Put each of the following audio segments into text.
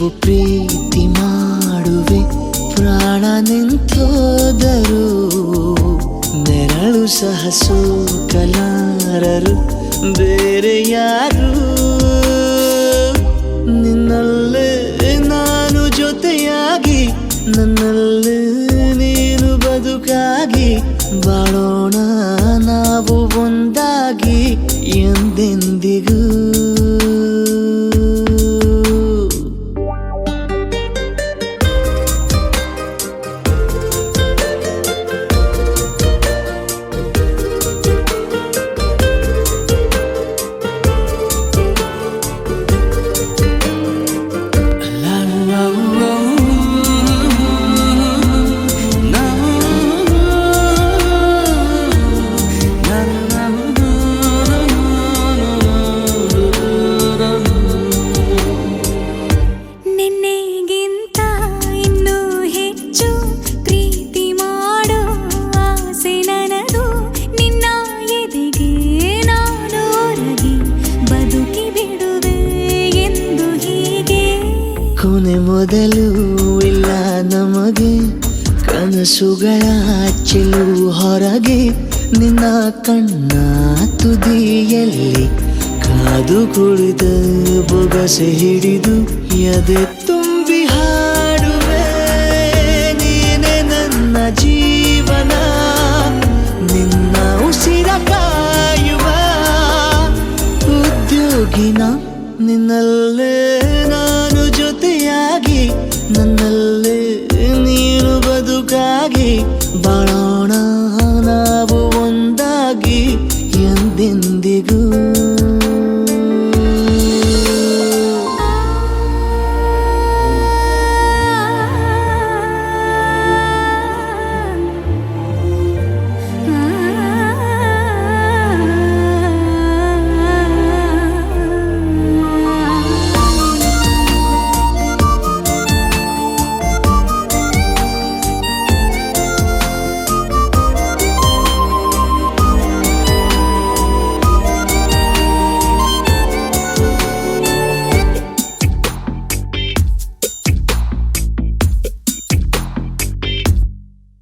ನಿಮಿಷವು ಪ್ರೀತಿ ಮಾಡುವೆ ಪ್ರಾಣ ನಿಂತೋದರು ನೆರಳು ಸಹ ಸೋಕಲಾರರು ಬೇರೆ ಯಾರು ನಿನ್ನಲ್ಲೇ ನಾನು ಜೊತೆಯಾಗಿ ನನ್ನಲ್ಲೇ ನೀನು ಬದುಕಾಗಿ ಬಾಳೋಣ ನಾವು ಒಂದಾಗಿ ಎಂದೆಂದಿಗೂ ಕೊನೆ ಮೊದಲು ಇಲ್ಲ ನಮಗೆ ಕನಸುಗಳ ಚೆಲು ಹೊರಗೆ ನಿನ್ನ ಕಣ್ಣ ತುದಿಯಲ್ಲಿ ಕಾದು ಕುಳಿತ ಬೊಗಸೆ ಹಿಡಿದು ಎದೆ ತುಂಬಿ ಹಾಡುವೆ ನೀನೆ ನನ್ನ ಜೀವನ ನಿನ್ನ ಉಸಿರ ಕಾಯುವ ಉದ್ಯೋಗಿನ ನಿನ್ನಲ್ಲೇ ನಾನು ಜೊತೆಯಾಗಿ ನನ್ನಲ್ಲೇ ನೀನು ಬದುಕಾಗಿ ಬಾಳೋಣ ನಾವು ಒಂದಾಗಿ ಎಂದೆಂದಿಗೂ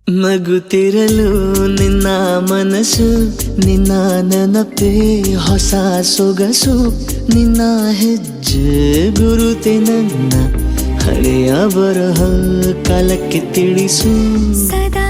ನಗುತ್ತಿರಲು ನಿನ್ನ ಮನಸ್ಸು ನಿನ್ನ ನೆನಪೇ ಹೊಸ ಸೊಗಸು ನಿನ್ನ ಹೆಜ್ಜೆ ಗುರುತೆ ನನ್ನ ಹಳೆಯ ಬರಹ ಕಾಲಕ್ಕೆ ತಿಳಿಸು ಸದಾ